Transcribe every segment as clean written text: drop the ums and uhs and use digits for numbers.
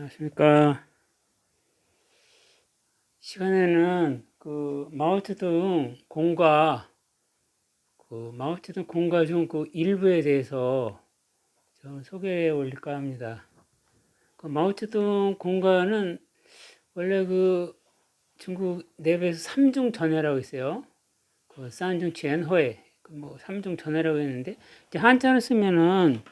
안녕하십니까. 시간에는 마오쩌둥 공과 마오쩌둥 공과 중 그 일부에 대해서 좀 소개해 올릴까 합니다. 마오쩌둥 공과는 원래 중국 내부에서 삼중 전해라고 있어요. 산중 지엔허에 뭐 삼중 전해라고 했는데 이제 한자를 쓰면은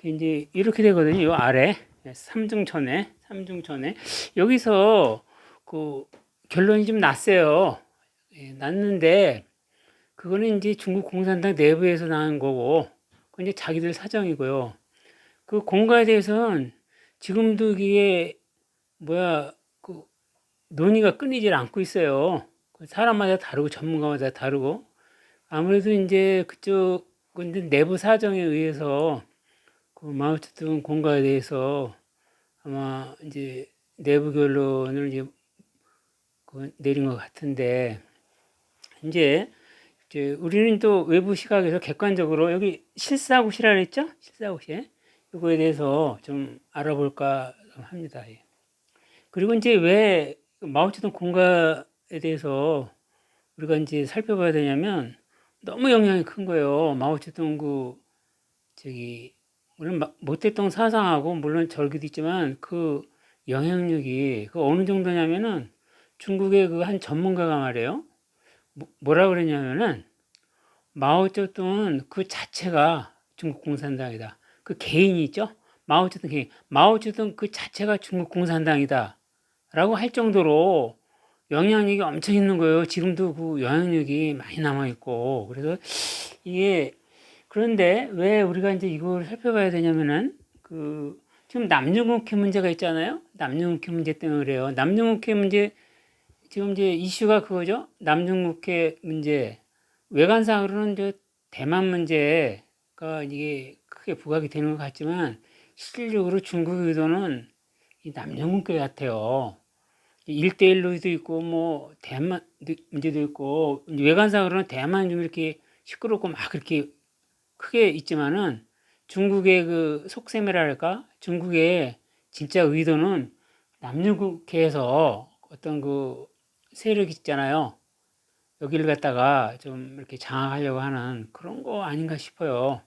이제 이렇게 되거든요. 요 아래 삼중 전해, 삼중 전해 여기서 그 결론이 좀 났어요. 났는데 그거는 이제 중국 공산당 내부에서 나온 거고, 그건 이제 자기들 사정이고요. 그 공과에 대해서는 지금도 이게 뭐야 그 논의가 끊이질 않고 있어요. 사람마다 다르고 전문가마다 다르고 아무래도 이제 그쪽은 이제 내부 사정에 의해서 그 마오쩌둥 공과에 대해서 아마 이제 내부 결론을 이제 내린 것 같은데 이제 우리는 또 외부 시각에서 객관적으로 여기 실사구시라 그랬죠? 실사구시. 이거에 대해서 좀 알아볼까 합니다. 예. 그리고 이제 왜 마오쩌둥 공과에 대해서 우리가 이제 살펴봐야 되냐면 너무 영향이 큰 거예요. 마오쩌둥 저기 물론 모택동 사상하고 물론 절기도 있지만 그 영향력이 그 어느 정도냐면은 중국의 그 한 전문가가 말이에요. 뭐라 그랬냐면은 마오쩌둥은 그 자체가 중국 공산당이다. 그 개인이 있죠? 마오쩌둥 개인. 마오쩌둥 그 자체가 중국 공산당이다. 라고 할 정도로 영향력이 엄청 있는 거예요. 지금도 그 영향력이 많이 남아있고. 그래서 이게, 그런데 왜 우리가 이제 이걸 살펴봐야 되냐면은, 지금 남녀국회 문제가 있잖아요. 남녀국회 문제 때문에 그래요. 남녀국회 문제, 지금 이제 이슈가 그거죠. 남녀국회 문제. 외관상으로는 대만 문제가 이게 크게 부각이 되는 것 같지만 실질적으로 중국 의도는 이 남녀국회 같아요. 1대1로도 있고 뭐 대만 문제도 있고 외관상으로는 대만 좀 이렇게 시끄럽고 막 그렇게 크게 있지만은 중국의 그 속셈이랄까 중국의 진짜 의도는 남녀국회에서 어떤 그 세력 있잖아요. 여기를 갖다가 좀 이렇게 장악하려고 하는 그런 거 아닌가 싶어요.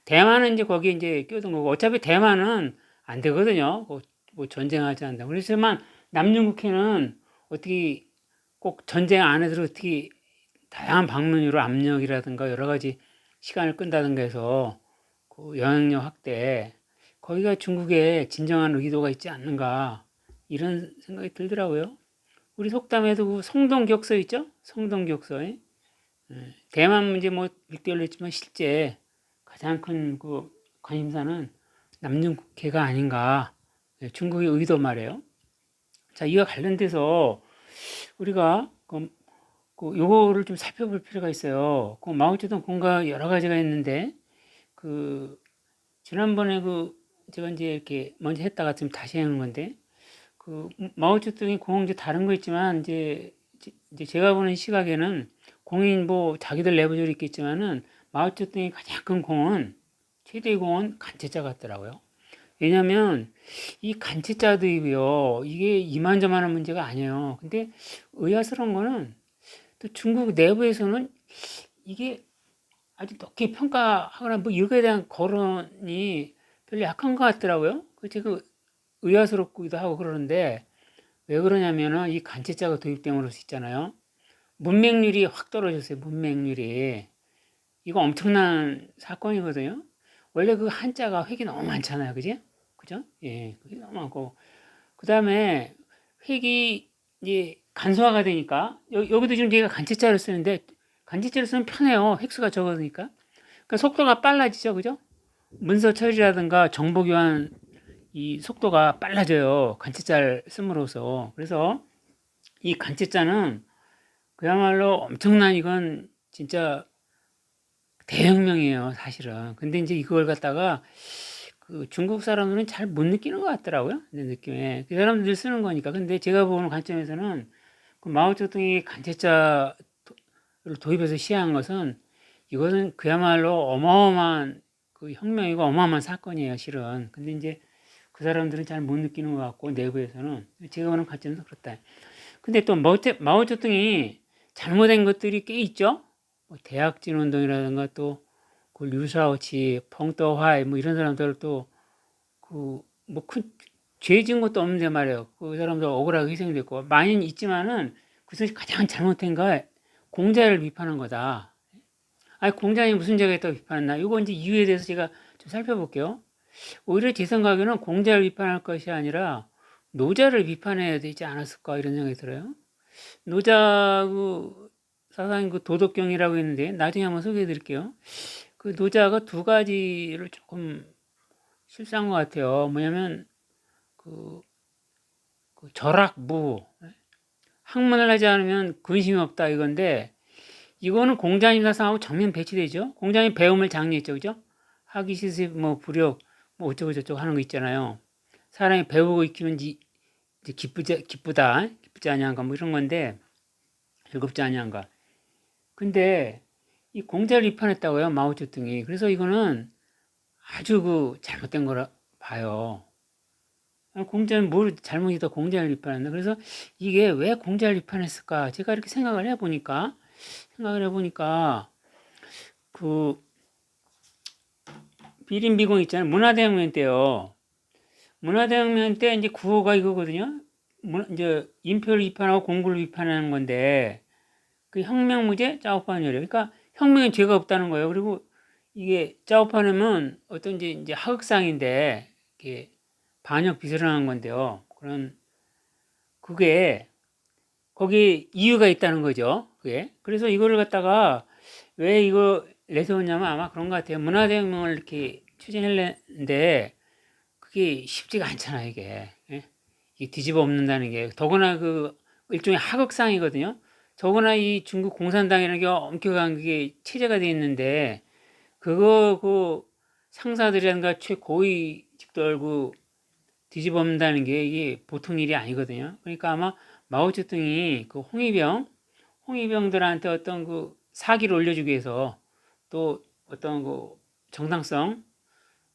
대만은 이제 거기에 이제 끼어든 거고, 어차피 대만은 안 되거든요. 뭐 전쟁하지 않는다. 그렇지만 남중국해는 어떻게 꼭 전쟁 안에서 어떻게 다양한 방면으로 압력이라든가 여러 가지 시간을 끈다든가 해서 그 영향력 확대, 거기가 중국의 진정한 의도가 있지 않는가, 이런 생각이 들더라고요. 우리 속담에도 그 성동격서 있죠? 성동격서. 대만 문제 뭐 일대일로 했지만 실제 가장 큰 그 관심사는 남중국해가 아닌가. 중국의 의도 말이에요. 자, 이와 관련돼서 우리가 요거를 좀 살펴볼 필요가 있어요. 마오쩌둥 공과 여러 가지가 있는데 그 지난번에 제가 이제 이렇게 먼저 했다가 지금 다시 하는 건데 마오쩌둥이 공 이제 다른 거 있지만 이제 제가 보는 시각에는 공이 뭐 자기들 내부적으로 있겠지만은 마오쩌둥이 가장 큰 공은 최대의 공은 간체자 같더라고요. 왜냐하면 이 간체자들이요 이게 이만저만한 문제가 아니에요. 근데 의아스러운 거는 또 중국 내부에서는 이게 아주 높게 평가하거나 뭐 이거에 대한 거론이 별로 약한 것 같더라고요. 그 의아스럽기도 하고 그러는데 왜 그러냐면은 이 간체자가 도입됨으로써 있잖아요. 문맹률이 확 떨어졌어요. 문맹률이. 이거 엄청난 사건이거든요. 원래 그 한자가 획이 너무 많잖아요. 그지? 그죠? 예, 획이 너무 많고. 그 다음에 획이 이제 간소화가 되니까, 여기도 지금 제가 간체자를 쓰는데, 간체자를 쓰면 편해요. 획수가 적으니까. 그러니까 속도가 빨라지죠. 그죠? 문서 처리라든가 정보 교환 이 속도가 빨라져요. 간체자를 씀으로써. 그래서 이 간체자는 그야말로 엄청난 이건 진짜 대혁명이에요, 사실은. 근데 이제 이걸 갖다가 그 중국 사람들은 잘 못 느끼는 것 같더라고요. 내 느낌에. 그 사람들이 쓰는 거니까. 근데 제가 보는 관점에서는 그 마오쩌둥이 간체자를 도입해서 시행한 것은 이것은 그야말로 어마어마한 그 혁명이고 어마어마한 사건이에요, 실은. 근데 이제 그 사람들은 잘 못 느끼는 것 같고 내부에서는 제가 보는 관점에서 그렇다. 근데 또 마오쩌둥이 잘못된 것들이 꽤 있죠. 뭐 대학진 운동이라든가 또그 류샤오치, 펑떠화이 뭐 이런 사람들 또그뭐 큰 죄 지은 것도 없는데 말이에요. 그 사람들 억울하게 희생됐고 많이 있지만은 그것이 가장 잘못된 거 공자를 비판한 거다. 아니 공자에 무슨 죄가 있다고 비판했나? 이거 이제 이유에 대해서 제가 좀 살펴볼게요. 오히려 제 생각에는 공자를 비판할 것이 아니라 노자를 비판해야 되지 않았을까 이런 생각이 들어요. 노자 그 사상인 그 도덕경이라고 있는데 나중에 한번 소개해 드릴게요. 그 노자가 두 가지를 조금 실수한 것 같아요. 뭐냐면 그, 그 절학무 학문을 하지 않으면 근심이 없다 이건데 이거는 공자님 사상하고 정면 배치되죠. 공자님 배움을 장려했죠, 그죠? 학위 시습 뭐 부력 뭐 어쩌고 저쩌고 하는 거 있잖아요. 사람이 배우고 익히면 이제 기쁘지 아니한가 뭐 이런 건데 즐겁지 아니한가. 근데 이 공자를 비판했다고요, 마오쩌둥이. 그래서 이거는 아주 그 잘못된 거라 봐요. 공자는 뭘 잘못이다 공자를 비판했나? 그래서 이게 왜 공자를 비판했을까? 제가 이렇게 생각을 해보니까 그 비린비공 있잖아요. 문화대혁명 때요. 문화대혁명 때 이제 구호가 이거거든요. 이제 인표를 비판하고 공부를 비판하는 건데 그 혁명무죄 짜오파는요. 그러니까 혁명에 죄가 없다는 거예요. 그리고 이게 짜오파는 어떤 이제 하극상인데 이게 반역 비슬하는 건데요. 그런 그게 거기 이유가 있다는 거죠. 그게 그래서 이거를 갖다가 왜 이거 내세웠냐면 아마 그런 것 같아요. 문화대혁명을 이렇게 추진했는데 그게 쉽지가 않잖아 이게. 예? 이게 뒤집어 엎는다는 게 더구나 그 일종의 하극상이거든요. 더구나 이 중국 공산당이라는 게 엄격한 그게 체제가 돼 있는데 그거 그 상사들이란가 최고위직들 그 뒤집어 엎는다는 게 이게 보통 일이 아니거든요. 그러니까 아마 마오쩌둥이 그 홍위병들한테 어떤 그 사기를 올려주기 위해서 또 어떤 그 정당성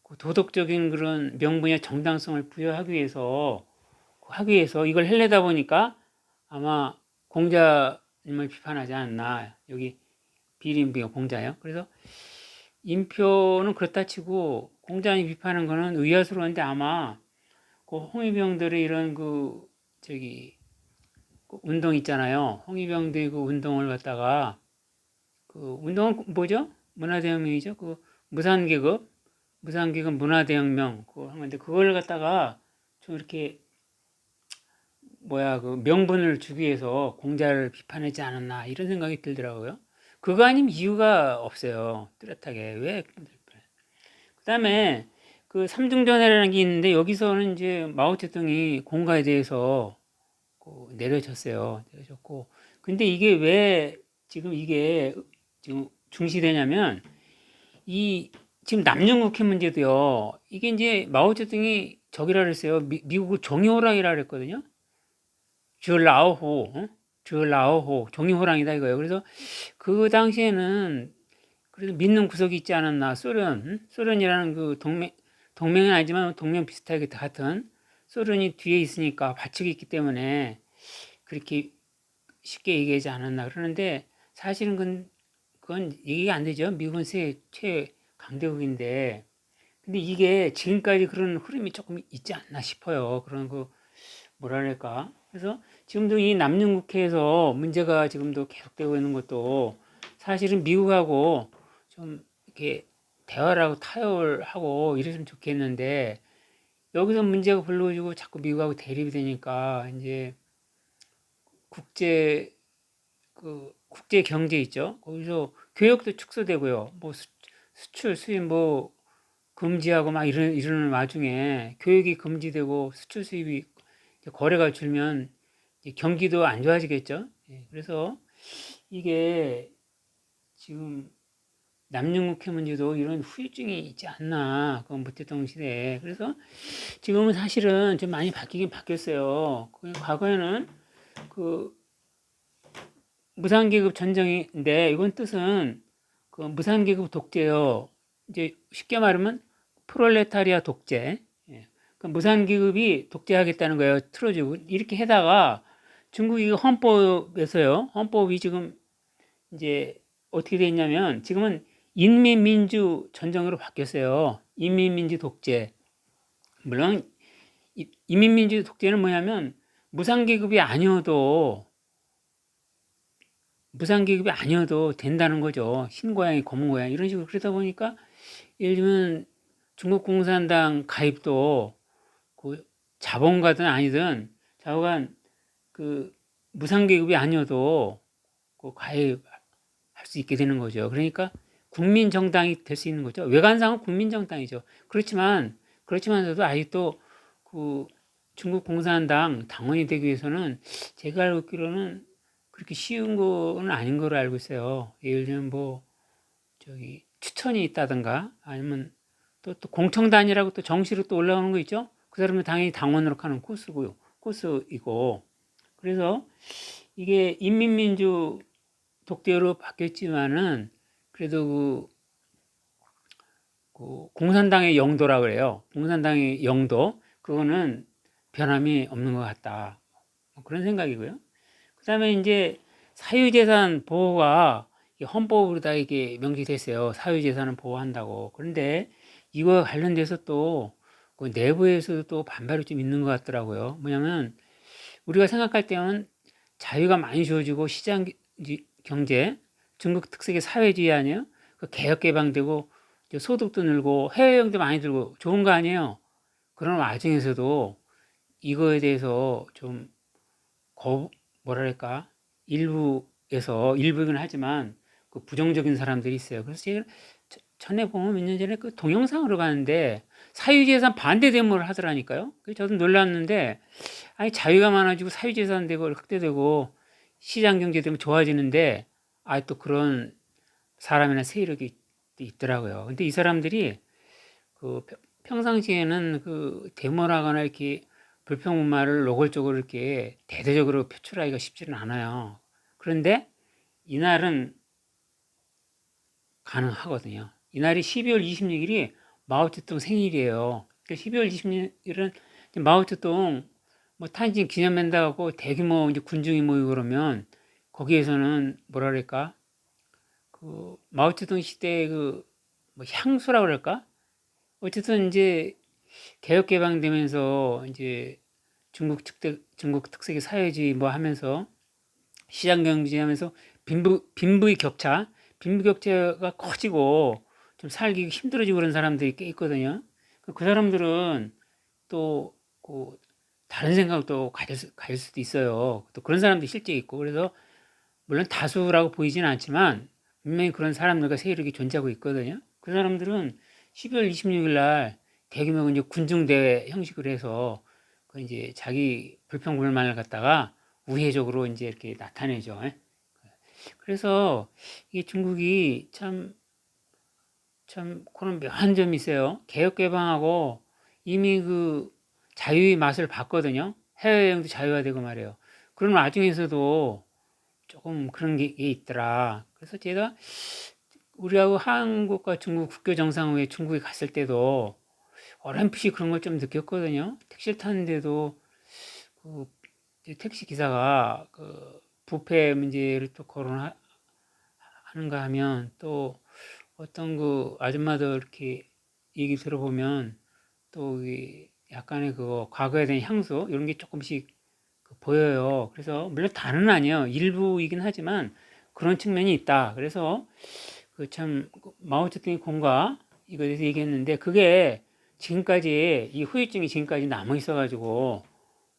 그 도덕적인 그런 명분의 정당성을 부여하기 위해서 이걸 해내다 보니까 아마 공자님을 비판하지 않나. 여기 비린비가 공자예요. 그래서 인표는 그렇다 치고 공자님 비판한 거는 의아스러운데 아마 그 홍위병들의 이런 그 저기 그 운동 있잖아요. 홍위병들이 그 운동을 갖다가 그 운동은 뭐죠? 문화대혁명이죠. 그 무산계급 문화대혁명 그거 한 건데 그걸 갖다가 좀 이렇게 뭐야 그 명분을 주기 위해서 공자를 비판하지 않았나 이런 생각이 들더라고요. 그거 아니면 이유가 없어요. 뚜렷하게 왜? 그다음에 그 삼중전해라는 게 있는데 여기서는 이제 마오쩌둥이 공가에 대해서 내려졌고 근데 이게 왜 지금 이게 지금 중시되냐면 이 지금 남중국해 문제도요. 이게 이제 마오쩌둥이 저기라 그랬어요. 미국 종이호랑이라 그랬거든요. 주얼라오호, 주얼라오호, 종이호랑이다 이거예요. 그래서 그 당시에는 그래도 믿는 구석이 있지 않았나. 소련이라는 그 동맹은 아니지만 동맹 비슷하게 같은 소련이 뒤에 있으니까 받치고 있기 때문에 그렇게 쉽게 얘기하지 않았나. 그러는데 사실은 그건 얘기가 안 되죠. 미국은 세계 최강대국인데. 근데 이게 지금까지 그런 흐름이 조금 있지 않나 싶어요. 그런 그 뭐랄까. 그래서 지금도 이 남중국해에서 문제가 지금도 계속되고 있는 것도 사실은 미국하고 좀 이렇게 대화를 하고 타협을 하고 이랬으면 좋겠는데 여기서 문제가 불거지고 자꾸 미국하고 대립이 되니까 이제 국제 국제 경제 있죠. 거기서 교역도 축소되고요. 뭐 수출 수입 뭐 금지하고 막 이러는 와중에 교육이 금지되고 수출 수입이 거래가 줄면 경기도 안 좋아지겠죠. 예, 그래서 이게 지금 남녀국해 문제도 이런 후유증이 있지 않나. 그 무대통령 시대에. 그래서 지금은 사실은 좀 많이 바뀌긴 바뀌었어요. 과거에는 그 무상계급 전쟁인데 이건 뜻은 그 무상계급 독재요. 이제 쉽게 말하면 프롤레타리아 독재. 예. 그러니까 무상기급이 독재하겠다는 거예요. 틀어주고. 이렇게 해다가 중국이 헌법에서요. 헌법이 지금 이제 어떻게 돼 있냐면 지금은 인민민주 전쟁으로 바뀌었어요. 인민민주 독재. 물론 인민민주 독재는 뭐냐면 무상계급이 아니어도 된다는 거죠. 흰고양이 검은고양이 이런 식으로. 그러다 보니까 예를 들면 중국 공산당 가입도 그 자본가든 아니든 좌우간 그 무상계급이 아니어도 그 가입할 수 있게 되는 거죠. 그러니까 국민정당이 될 수 있는 거죠. 외관상은 국민정당이죠. 그렇지만서도 아직도 그 중국 공산당 당원이 되기 위해서는 제가 알고 있기로는 그렇게 쉬운 거는 아닌 걸로 알고 있어요. 예를 들면 뭐 저기 추천이 있다든가 아니면 또 공청단이라고 또 정시로 또 올라오는 거 있죠. 그 사람은 당연히 당원으로 가는 코스이고. 그래서 이게 인민민주 독재로 바뀌었지만은 그래도 그 공산당의 영도라 그래요. 공산당의 영도 그거는 변함이 없는 것 같다. 뭐 그런 생각이고요. 그다음에 이제 사유재산 보호가 헌법으로 다 이게 명시됐어요. 사유재산을 보호한다고. 그런데 이거 관련돼서 또그 내부에서도 또 반발이 좀 있는 것 같더라고요. 뭐냐면 우리가 생각할 때는 자유가 많이 주어지고 시장 경제, 중국 특색의 사회주의 아니에요? 그 개혁 개방되고 소득도 늘고 해외여행도 많이 들고 좋은 거 아니에요? 그런 와중에서도 이거에 대해서 좀 뭐랄까 일부이긴 하지만 그 부정적인 사람들이 있어요. 그래서 제가 전에 보면 몇 년 전에 그 동영상으로 봤는데 사유재산 반대 데모를 하더라니까요. 그래서 저도 놀랐는데 아니 자유가 많아지고 사유재산 되고 확대되고 시장 경제 되면 좋아지는데 아 또 그런 사람이나 세력이 있더라고요. 근데 이 사람들이 그 평상시에는 그 데모라거나 이렇게 불평불만을 노골적으로 이렇게 대대적으로 표출하기가 쉽지는 않아요. 그런데 이날은 가능하거든요. 이날이 12월 26일이 마오쩌둥 생일이에요. 12월 26일은 마오쩌둥 뭐 탄신 기념한다 하고 대규모 이제 군중이 모이고 그러면 거기에서는 뭐랄까 그 마오쩌둥 시대의 그뭐 향수라고 그럴까? 어쨌든 이제 개혁 개방되면서 이제 중국 특색의 사회주의 뭐 하면서 시장 경제하면서 빈부 격차가 커지고 좀 살기 힘들어지고 그런 사람들이 꽤 있거든요. 그 사람들은 또그 다른 생각도 가질 수도 있어요. 또 그런 사람도 실제 있고 그래서 물론 다수라고 보이지는 않지만 분명히 그런 사람들과 세력이 존재하고 있거든요. 그 사람들은 12월 26일 날 대규모 이제 군중대회 형식으로 해서 그 이제 자기 불평불만을 갖다가 우회적으로 이제 이렇게 나타내죠. 그래서 이게 중국이 참 그런 묘한 점이 있어요. 개혁 개방하고 이미 그 자유의 맛을 봤거든요. 해외여행도 자유화되고 말이에요. 그런 와중에서도 조금 그런 게 있더라. 그래서 제가 우리하고 한국과 중국 국교 정상회의 중국에 갔을 때도 어렴풋이 그런 걸 좀 느꼈거든요. 택시를 타는데도 그 택시 기사가 그 부패 문제를 또 거론하는가 하면 또 어떤 그 아줌마들 이렇게 얘기 들어보면 또 약간의 그 과거에 대한 향수 이런 게 조금씩 보여요. 그래서 물론 다는 아니에요. 일부이긴 하지만 그런 측면이 있다. 그래서 그 참 마오쩌둥의 공과 이거에 대해서 얘기했는데 그게 지금까지 이 후유증이 지금까지 남아 있어가지고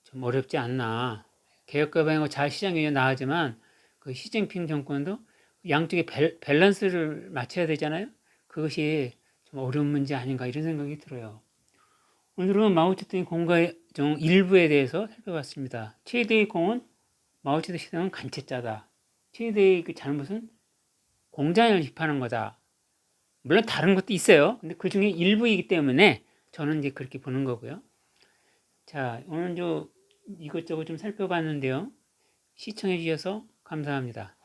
좀 어렵지 않나. 개혁개방하고 자시장이 나하지만 그 시진핑 정권도 양쪽의 밸런스를 맞춰야 되잖아요. 그것이 좀 어려운 문제 아닌가 이런 생각이 들어요. 오늘은 마오쩌둥의 공과 정 일부에 대해서 살펴봤습니다. 최대의 공은 마오쩌둥 시대는 간체자다. 최대의 그 잘못은 공장을 비판한 거다. 물론 다른 것도 있어요. 근데 그 중에 일부이기 때문에 저는 이제 그렇게 보는 거고요. 자, 오늘 이것저것 좀 살펴봤는데요. 시청해 주셔서 감사합니다.